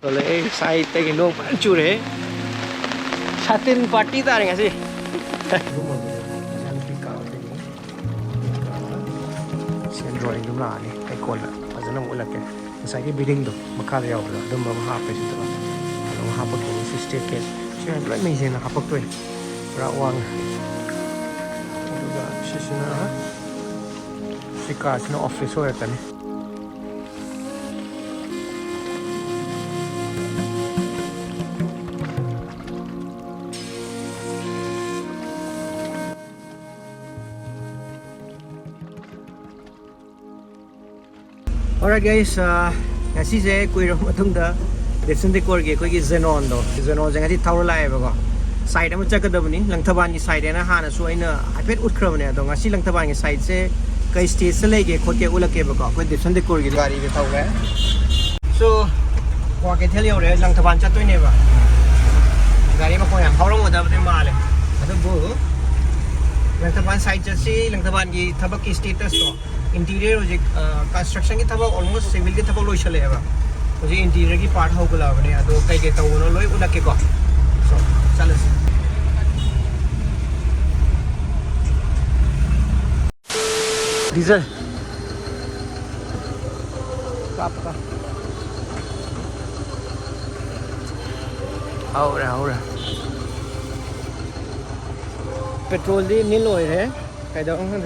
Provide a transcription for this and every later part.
Rồi sai tay cái nông bán chu đấy. Satin party ta này gì? Sen drawing đúng là này, cái con là, bây giờ nó muốn là cái sai cái building đó, mà khai ra rồi, đâm vào hạp cái gì đó, nó hạp cái cái system cái, chứ anh lại mình xem là hạp cái rồi, ra uang, rồi là xí nữa, xí cả xí nó office rồi cái này. Alright guys, ngasi se koi ro mathung da Devson Decor ge koi gi Zenon do Zenon jang ati thawra lai ba ko side ama chak da bani langthaban gi side na hana su aina hapet utkhra ne do ngasi langthaban gi side se kai stage se lei ge khot ke ulak ke ba ko koi Devson Decor gi gari ge thaw ga so wa ke thel yo re langthaban chat toi ne ba gari ma ko yam hawrong ma da ba ma le adu bu langthaban side chat si langthaban gi thabak ki status to interior हो जी construction की थबक almost civil की थबक लोई चले है बा मुझे interior की part हो गला बने तो कई के तो उन्होंने लोई उड़ा के को so चलो डीजल काप का आओ रहा पेट्रोल दी नील हो रहे कई दफा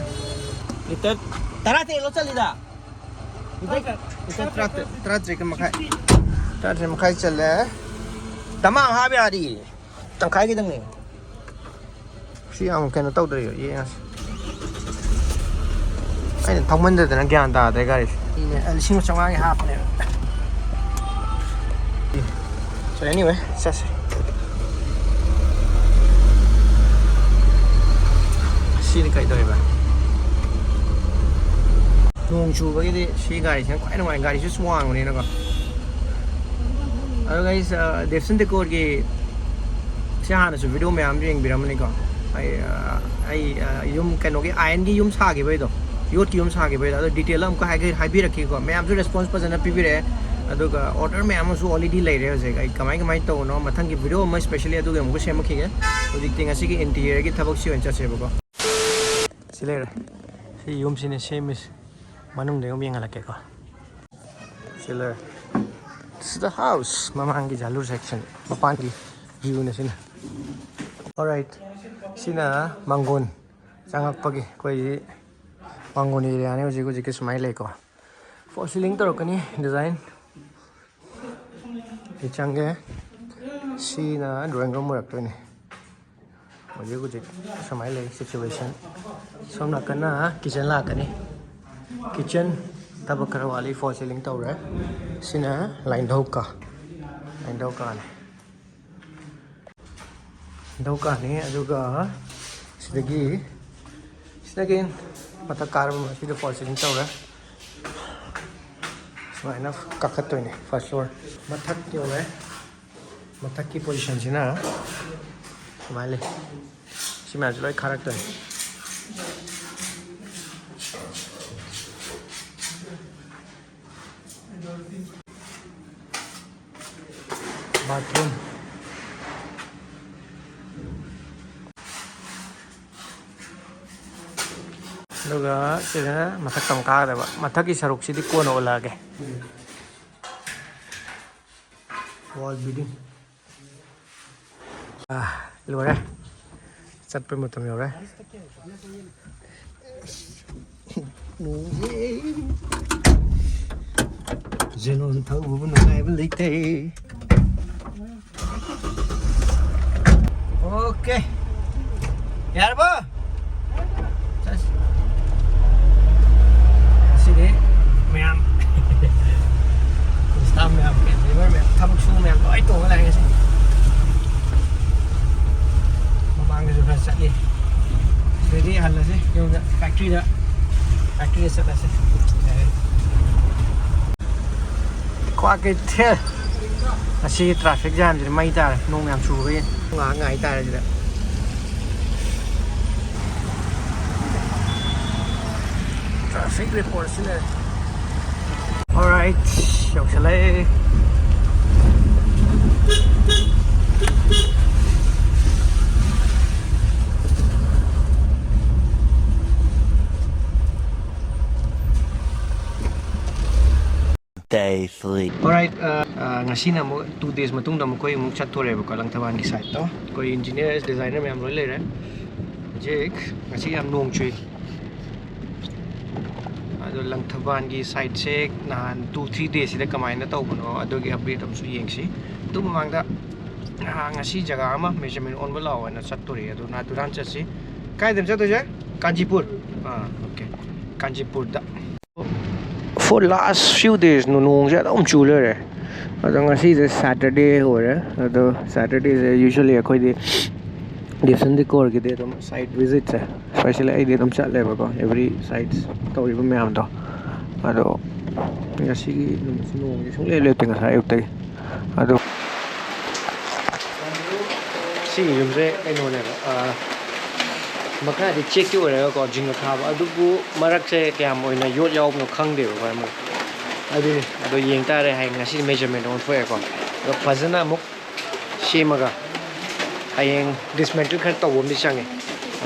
इतना Tarate lo chalida. Ito tratre ka makai chale. Tamang ha bi ari. Tangkai ki dang ni. Si ang kana taw dre ye as. Ai thongman de na gyan da de ga ri. Ni alising chonga ki hap ne. So anyway, sas. Si ni kai doi ba. Nung chu với cái gì gari xem quái ngoài gari chứ small này nó có. Hello guys, Devson Decor cái sẽ hàn là video mềm riêng bị làm này có. Ai yum cái nó cái IND yum sa cái vậy đó, yốt yum sa cái vậy đó. Detail là có hai biết cái có. Mềm số response person là PV đấy. Đó cái order mềm số already lấy rồi rồi. Cái máy tàu nó mà thằng cái video mà specially đó cái một cái xem cái cái. Tôi định tiếng cái interior cái thabak siêu anh chắc sẽ bao. Xin lỗi. Si yum xin xem Manung deh kami yang lagi kok. Sila, this is the house. Mama anggi jalur section. Papa anggi view na sini. Alright, sini Manggun. Sangat pagi. Koi Manggun area ni uji uji ke smile kok. For ceiling teruk ni design. Icangge sini drawing room rak tu ni. Uji uji smile situation. So nak kena kitchen lah kan ni. Kitchen tabak karawali for ceiling tau re sina line dauka ni aduga sidagi mata karam sida for ceiling tau re so enough kakat to ni first floor mathak ki ole mathak ki position sina smile sima jloi kharak to bathroom Loga sila mathak tangka ba mathak ki saruk sidi ko no lage wall building lore chat pe mutam yore Zenon thau bu no ai bên LEIKAI. Okay. Yaar ba? Sini, ma'am. Staff ma'am, river ma'am, thamuk su ma'am, ai to cái này sih. Mamang cái sudah sat ni. Jadi hal lah sih, yung factory sat lah sih. Qua cái thếasi traffic jam jadi mai ta nong yang chu cái ngai ta rồi traffic report sini alright, yuk selesai Day 3. Alright, ngasi na mo 2 days matungda mo ko yung chatore ko lang taban gi site to. Ko engineers designer me am roi le re. Jek ngasi am nong chui. Ado lang taban gi site se nan 2-3 days ida kamai na taw no ado gi update am su yeng si. Tu mamang da ngasi jaga ama measurement on bala wa na chatore ado na duran chasi. Kai dem chato je? Kanchipur. Okay. Kanchipur da. For last few days no nong ja dom chule re. Ado ngasi is Saturday ho re. Ado Saturday is usually akoi de Devson Decor ke de dom site visits hai. Especially I de dom chat le ba ko every sites tawi ba myam do. Ado ngasi gi nong ji sung le le teng sa ayuk tai. Ado si yum se ai no ne makha di check ki ore ko jing kha ba adu bu marak se kyam oina yot yaw no khang de ba mo adu yeng ta re hai ngasi measurement on thoi ko do phajana muk shemaga hayeng dismantle khan to bom di change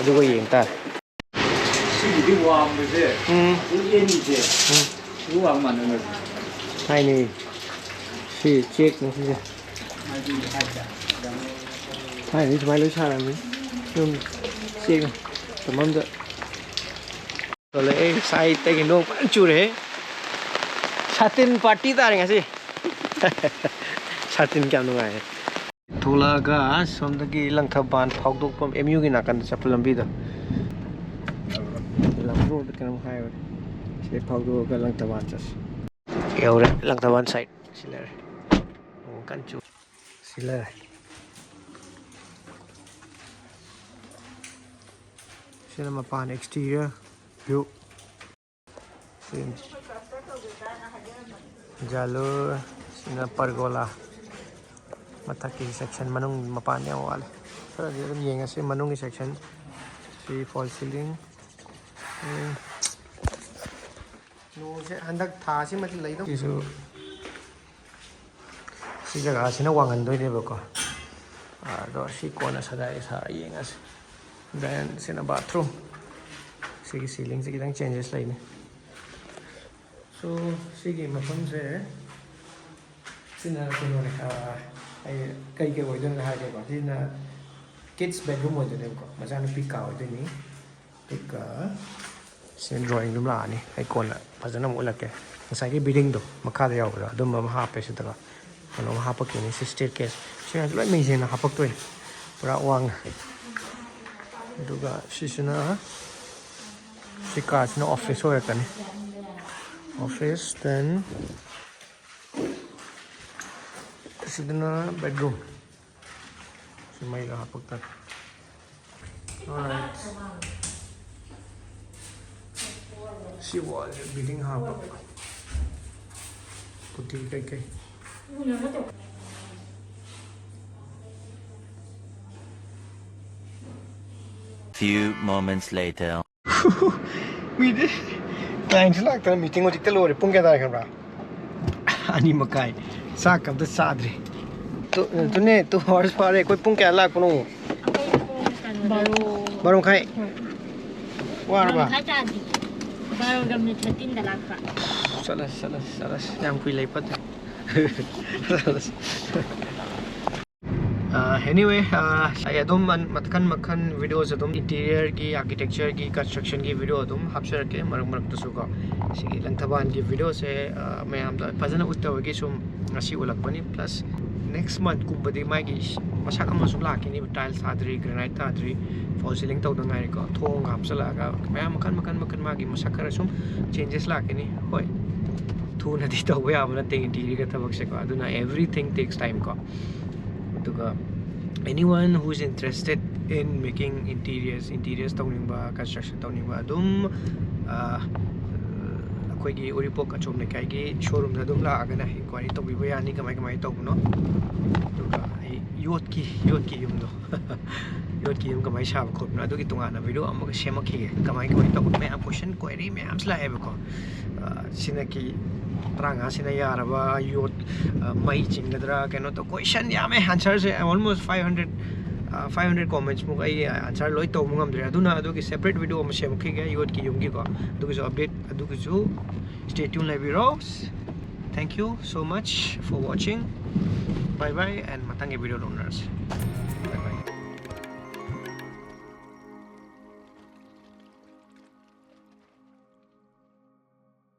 adu ko yeng ta si di wam de ye ni de wam man no hai ni si check no si hai ni mai lo cha la mi tum check tamam da to le sai te ki no pan chu re satin party ta re ngasi satin kya no ngai thola ga som da gi lang thaban phok dok pam mu gi na kan chapul lambi da lang ro da kan hai se phok dok ga lang thaban chas eure lang thaban side silare o kan chu silare cinema pan exterior view jalur sina pergola mataki section manung mapan yang wale so dia dum yeng ase manung section si fall ceiling no se handak tha si mat lei do isu si jaga sina wangan doi ne bako do si kona sadai sa yeng ase then sina bathroom sigi ceiling sigi dang changes lai ne so sigi mafam se sina kono ne ai kai ke woi don ha ke ba sina kids bedroom woi de ko ma jan pick out de ni pick sin drawing room la ni ai kon la phajana mo la ke sai ke building do makha da yaw da dum ma ha pe se da kono ha pa ke ni staircase sina lai me sina ha pak toi pura wang duga sisina sika sina office ho kan office then sidna bedroom simai la pakta alright si wall building ha pa puti kai kai Few moments later. we did clients like the meeting with the lord pung kya kan ra ani makai sa kam ta sadri to ne to horse pare koi pung kya la kono baro khai war ba baro gam ni chatin da lakha salas yam kui lai pat anyway I adum matkan makhan videos adum interior ki architecture ki construction ki video adum hapsar ke marak to su ko sigi lang thaban ki video se mayam da phajana uttaw gi sum ngasi ulak pani plus next month kumbadi mai gi masak ama sum la ki ni tiles adri granite adri fall ceiling taw da ngai ko thong hapsala ga mayam makhan ma gi masak kar sum changes la ki ni hoi thu na di taw ya amna ting interior ka thabak se ko aduna everything takes time ko anyone who is interested in making interiors tawningba construction tawningba adum akoi gi URIPOK ACHOM LEIKAI gi showroom da dum la agana inquiry to bi yani kamai tawno duga yot ki yum do yot ki yum kamai sha khop na dugi tunga na video am ga shema ki kamai to me am question query me am sla ebe ko sinaki tranga sina yaraba yot mai chingladra keno to question ya me answer se almost 500 comments mo ai answer loi to mo ngam dre aduna adu ki separate video mo shem ki ga yot ki yum gi ko adu ki update adu ki stay tuned live heroes thank you you so much for watching. Bye bye and matangge video loners.